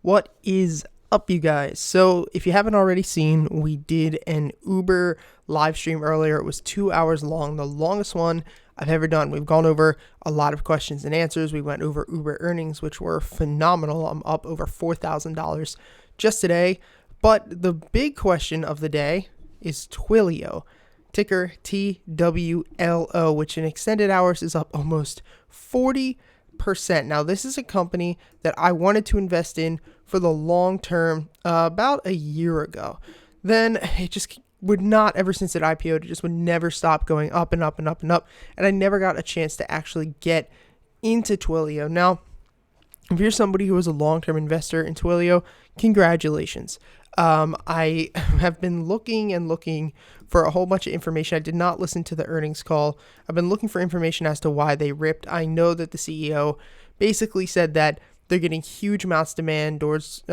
What is up, you guys? So if you haven't already seen, we did an Uber live stream earlier. It was 2 hours long, the longest one I've ever done. We've gone over a lot of questions and answers. We went over Uber earnings, which were phenomenal. I'm up over $4,000 just today. But the big question of the day is Twilio, ticker TWLO, which in extended hours is up almost 40%. Now, this is a company that I wanted to invest in for the long term about a year ago. Then it just would not, ever since it IPO'd, it just would never stop going up and up and up and up. And I never got a chance to actually get into Twilio. Now, if you're somebody who is a long-term investor in Twilio, congratulations. I have been looking for a whole bunch of information. I did not listen to the earnings call. I've been looking for information as to why they ripped. I know that the CEO basically said that they're getting huge amounts of demand towards,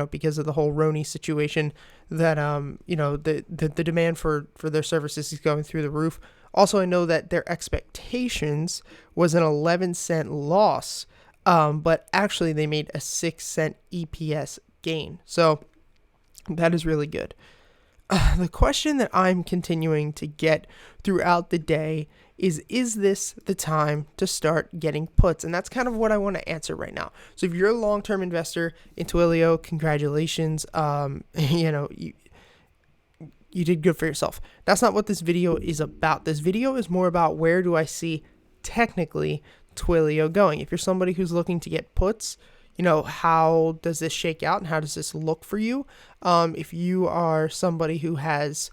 because of the whole Roni situation, that, the demand for their services is going through the roof. Also, I know that their expectations was an 11-cent loss, but actually they made a 6-cent EPS gain. So that is really good. The question that I'm continuing to get throughout the day is this the time to start getting puts? And that's kind of what I want to answer right now. So if you're a long-term investor in Twilio, congratulations. You did good for yourself. That's not what this video is about. This video is more about where do I see technically Twilio going. If you're somebody who's looking to get puts, how does this shake out and how does this look for you? If you are somebody who has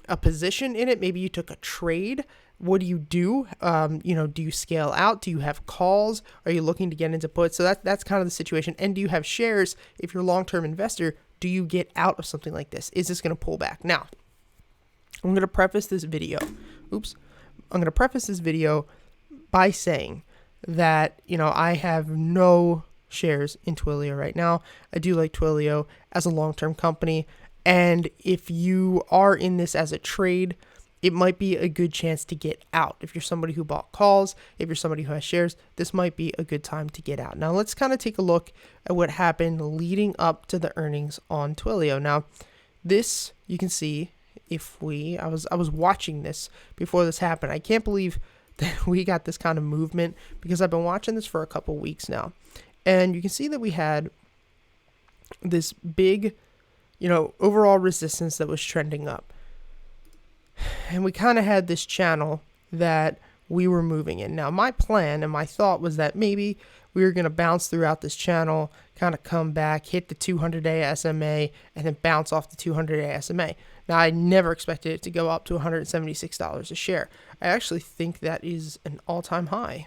a position in it, maybe you took a trade, what do you do? Do you scale out? Do you have calls? Are you looking to get into puts? So that's kind of the situation. And do you have shares? If you're a long-term investor, do you get out of something like this? Is this going to pull back? Now, I'm going to preface this video by saying that, I have no shares in Twilio right now. I do like Twilio as a long-term company. And if you are in this as a trade, it might be a good chance to get out. If you're somebody who bought calls, if you're somebody who has shares, this might be a good time to get out. Now, let's kind of take a look at what happened leading up to the earnings on Twilio. Now, this, you can see, I was watching this before this happened. I can't believe that we got this kind of movement because I've been watching this for a couple weeks now. And you can see that we had this big, overall resistance that was trending up. And we kind of had this channel that we were moving in. Now, my plan and my thought was that maybe we were going to bounce throughout this channel, kind of come back, hit the 200-day SMA, and then bounce off the 200-day SMA. Now, I never expected it to go up to $176 a share. I actually think that is an all-time high.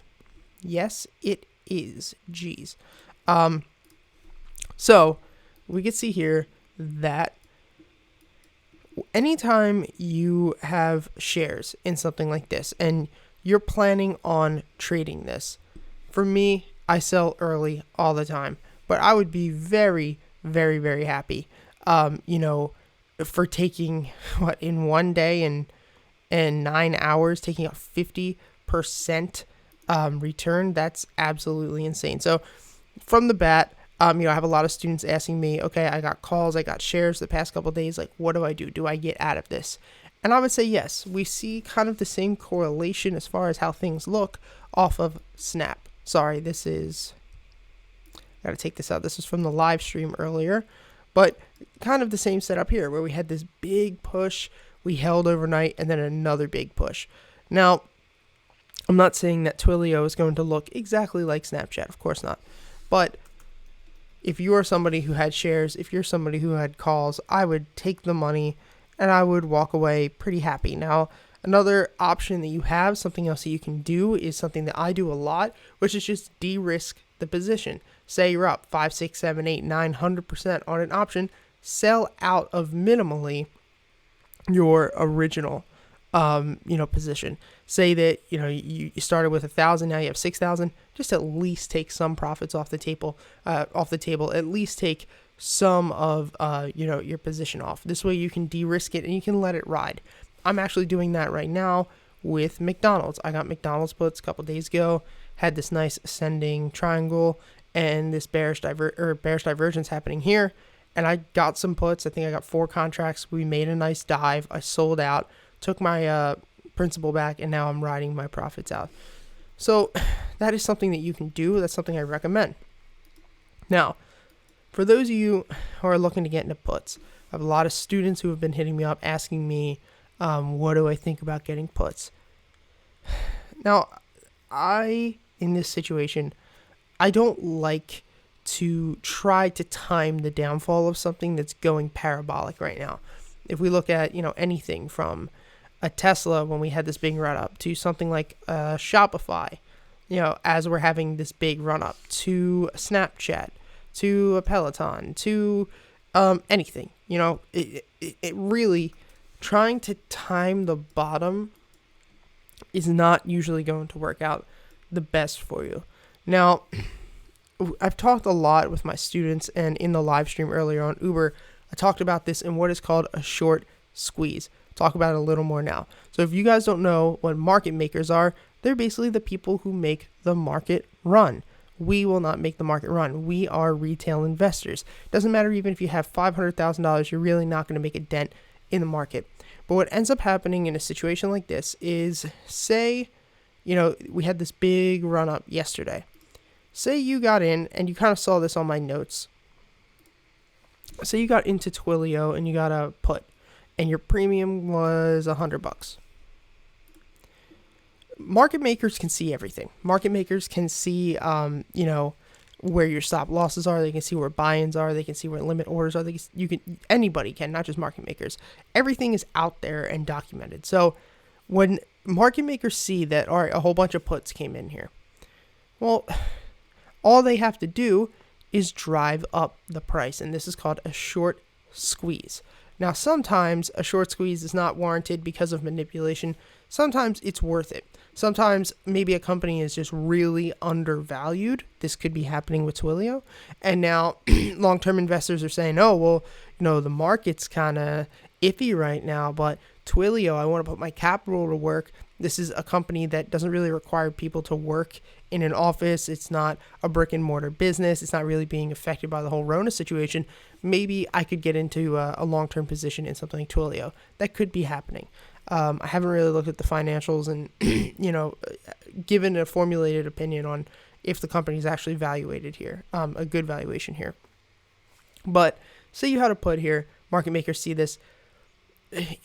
Yes, it is. Geez. So we can see here that anytime you have shares in something like this and you're planning on trading this, for me, I sell early all the time, but I would be very, very, very happy, for taking in one day and 9 hours, taking a 50% return. That's absolutely insane. So from the bat, I have a lot of students asking me, okay, I got calls, I got shares the past couple of days. Like, what do I do? Do I get out of this? And I would say, yes, we see kind of the same correlation as far as how things look off of Snap. Sorry, I got to take this out. This is from the live stream earlier, but kind of the same setup here where we had this big push, we held overnight, and then another big push. Now, I'm not saying that Twilio is going to look exactly like Snapchat, of course not. But if you are somebody who had shares, if you're somebody who had calls, I would take the money and I would walk away pretty happy. Now, another option that you have, something else that you can do, is something that I do a lot, which is just de-risk the position. Say you're up 5, 6, 7, 8, 900% on an option, sell out of minimally your original position. Say that, you started with 1,000, now you have 6,000, just at least take some profits off the table, at least take some of, your position off. This way you can de-risk it and you can let it ride. I'm actually doing that right now with McDonald's. I got McDonald's puts a couple days ago, had this nice ascending triangle, and this bearish divergence happening here. And I got some puts. I think I got 4 contracts. We made a nice dive. I sold out, took my principal back, and now I'm riding my profits out. So that is something that you can do. That's something I recommend. Now, for those of you who are looking to get into puts, I have a lot of students who have been hitting me up asking me, what do I think about getting puts? Now, in this situation, I don't like to try to time the downfall of something that's going parabolic right now. If we look at, anything from a Tesla when we had this big run up to something like Shopify, as we're having this big run up, to Snapchat, to a Peloton, to anything, it really, trying to time the bottom is not usually going to work out the best for you. Now, I've talked a lot with my students, and in the live stream earlier on Uber, I talked about this in what is called a short squeeze. Talk about it a little more now. So if you guys don't know what market makers are, they're basically the people who make the market run. We will not make the market run. We are retail investors. Doesn't matter even if you have $500,000, you're really not going to make a dent in the market. But what ends up happening in a situation like this is, say, we had this big run up yesterday. Say you got in, and you kind of saw this on my notes. Say you got into Twilio and you got a put, and your premium was $100. Market makers can see everything. Market makers can see, where your stop losses are. They can see where buy-ins are. They can see where limit orders are. Anybody can, not just market makers. Everything is out there and documented. So when market makers see that, all right, a whole bunch of puts came in here, well, all they have to do is drive up the price, and this is called a short squeeze. Now, sometimes a short squeeze is not warranted because of manipulation. Sometimes it's worth it. Sometimes maybe a company is just really undervalued. This could be happening with Twilio. And now long-term investors are saying, oh, well, the market's kind of iffy right now, but Twilio, I want to put my capital to work. This is a company that doesn't really require people to work in an office. It's not a brick and mortar business. It's not really being affected by the whole Rona situation. Maybe I could get into a long-term position in something like Twilio. That could be happening. I haven't really looked at the financials and, given a formulated opinion on if the company is actually valuated here, a good valuation here. But say you had a put here, market makers see this.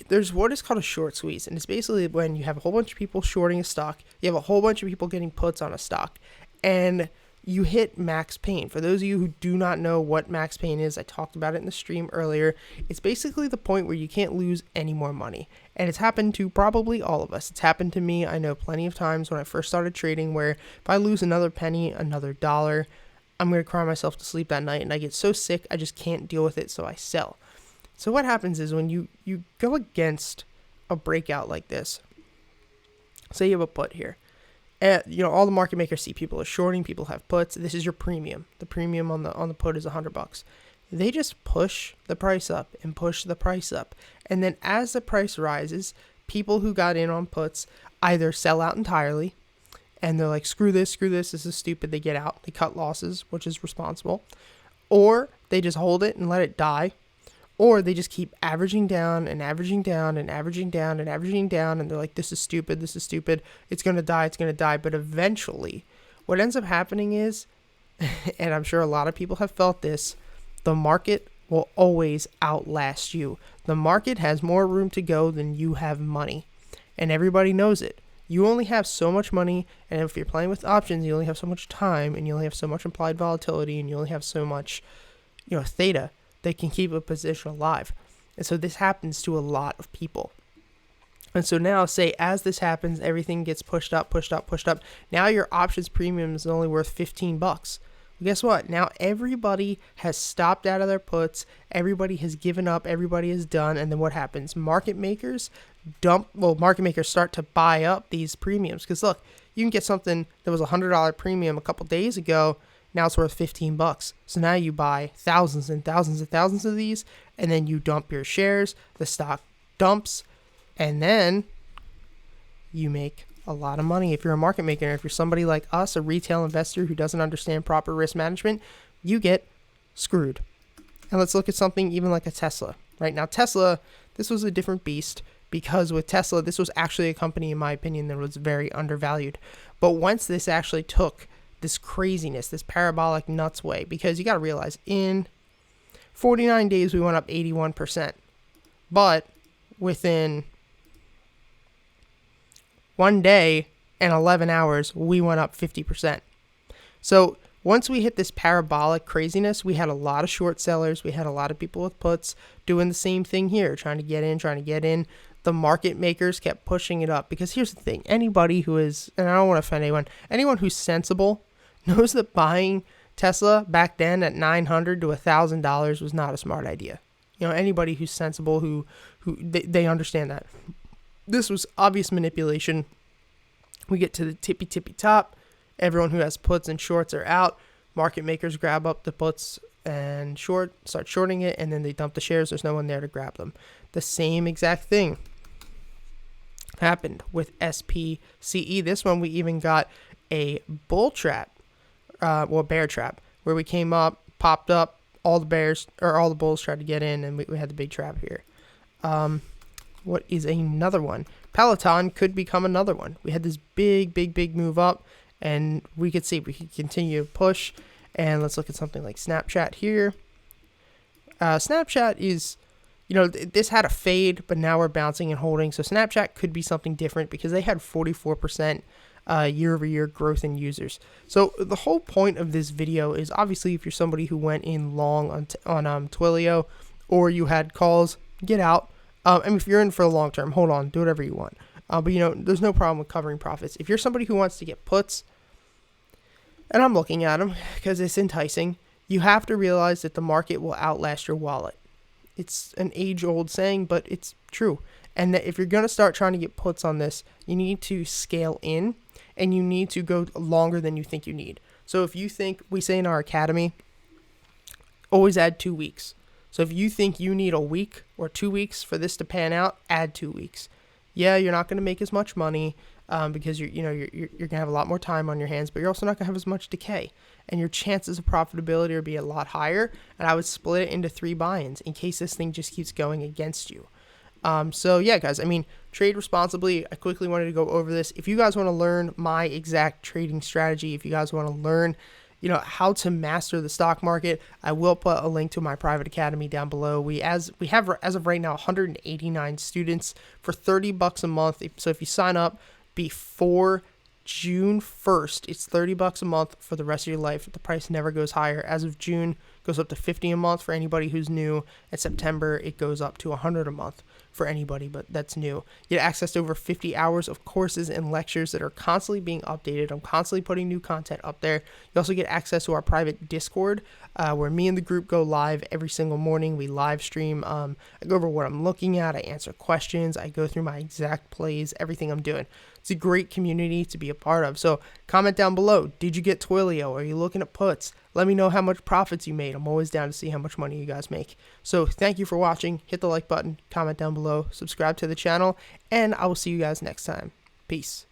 There's what is called a short squeeze, and it's basically when you have a whole bunch of people shorting a stock, you have a whole bunch of people getting puts on a stock, and you hit max pain. For those of you who do not know what max pain is, I talked about it in the stream earlier. It's basically the point where you can't lose any more money, and it's happened to probably all of us. It's happened to me. I know plenty of times when I first started trading where if I lose another penny, another dollar, I'm going to cry myself to sleep that night, and I get so sick I just can't deal with it, so I sell. So what happens is when you go against a breakout like this, say you have a put here, all the market makers see people are shorting, people have puts. This is your premium. The premium on the put is $100. They just push the price up and push the price up. And then as the price rises, people who got in on puts either sell out entirely and they're like, screw this, this is stupid. They get out, they cut losses, which is responsible, or they just hold it and let it die. Or they just keep averaging down and averaging down and averaging down and averaging down. And they're like, this is stupid. It's going to die. But eventually, what ends up happening is, and I'm sure a lot of people have felt this, the market will always outlast you. The market has more room to go than you have money. And everybody knows it. You only have so much money. And if you're playing with options, you only have so much time. And you only have so much implied volatility. And you only have so much, theta. They can keep a position alive. And so this happens to a lot of people. And so now, say as this happens, everything gets pushed up. Now your options premium is only worth $15. Well, guess what? Now everybody has stopped out of their puts. Everybody has given up. Everybody is done. And then what happens? Market makers start to buy up these premiums. Because look, you can get something that was $100 premium a couple days ago. Now it's worth $15. So now you buy thousands and thousands and thousands of these, and then you dump your shares, the stock dumps, and then you make a lot of money. If you're a market maker, if you're somebody like us, a retail investor who doesn't understand proper risk management, you get screwed. And let's look at something even like a Tesla. Right now, Tesla, this was a different beast, because with Tesla, this was actually a company, in my opinion, that was very undervalued. But once this actually took this craziness, this parabolic nuts way, because you got to realize in 49 days, we went up 81%. But within 1 day and 11 hours, we went up 50%. So once we hit this parabolic craziness, we had a lot of short sellers. We had a lot of people with puts doing the same thing here, trying to get in. The market makers kept pushing it up, because here's the thing. Anybody who is, and I don't want to offend anyone who's sensible knows that buying Tesla back then at $900 to $1,000 was not a smart idea. Anybody who's sensible, who they understand that. This was obvious manipulation. We get to the tippy top. Everyone who has puts and shorts are out. Market makers grab up the puts and start shorting it, and then they dump the shares. There's no one there to grab them. The same exact thing happened with SPCE. This one, we even got a bull trap, bear trap, where we came up, popped up, all the bulls tried to get in, and we had the big trap here. What is another one? Peloton could become another one. We had this big move up, and we could see if we could continue to push. And let's look at something like Snapchat here. Snapchat is, this had a fade, but now we're bouncing and holding. So Snapchat could be something different, because they had 44% year-over-year growth in users. So the whole point of this video is, obviously, if you're somebody who went in long on Twilio, or you had calls, get out. If you're in for the long term, hold on, do whatever you want. But there's no problem with covering profits. If you're somebody who wants to get puts, and I'm looking at them because it's enticing, you have to realize that the market will outlast your wallet. It's an age-old saying, but it's true. And that if you're going to start trying to get puts on this, you need to scale in, and you need to go longer than you think you need. So if you think, we say in our academy, always add 2 weeks. So if you think you need a week or 2 weeks for this to pan out, add 2 weeks. Yeah, you're not going to make as much money because you're going to have a lot more time on your hands, but you're also not going to have as much decay, and your chances of profitability will be a lot higher. And I would split it into 3 buy-ins in case this thing just keeps going against you. So yeah, guys, trade responsibly. I quickly wanted to go over this. If you guys want to learn my exact trading strategy, if you guys want to learn how to master the stock market, I will put a link to my private academy down below. We have as of right now 189 students for $30 a month. So if you sign up before June 1st, it's $30 a month for the rest of your life. The price never goes higher. As of June, it goes up to $50 a month for anybody who's new. At September, it goes up to $100 a month for anybody, but that's new. You get access to over 50 hours of courses and lectures that are constantly being updated. I'm constantly putting new content up there. You also get access to our private Discord, where me and the group go live every single morning. We live stream. I go over what I'm looking at. I answer questions. I go through my exact plays, everything I'm doing. It's a great community to be a part of. So comment down below. Did you get Twilio? Are you looking at puts? Let me know how much profits you made. I'm always down to see how much money you guys make. So thank you for watching. Hit the like button, comment down below, subscribe to the channel, and I will see you guys next time. Peace.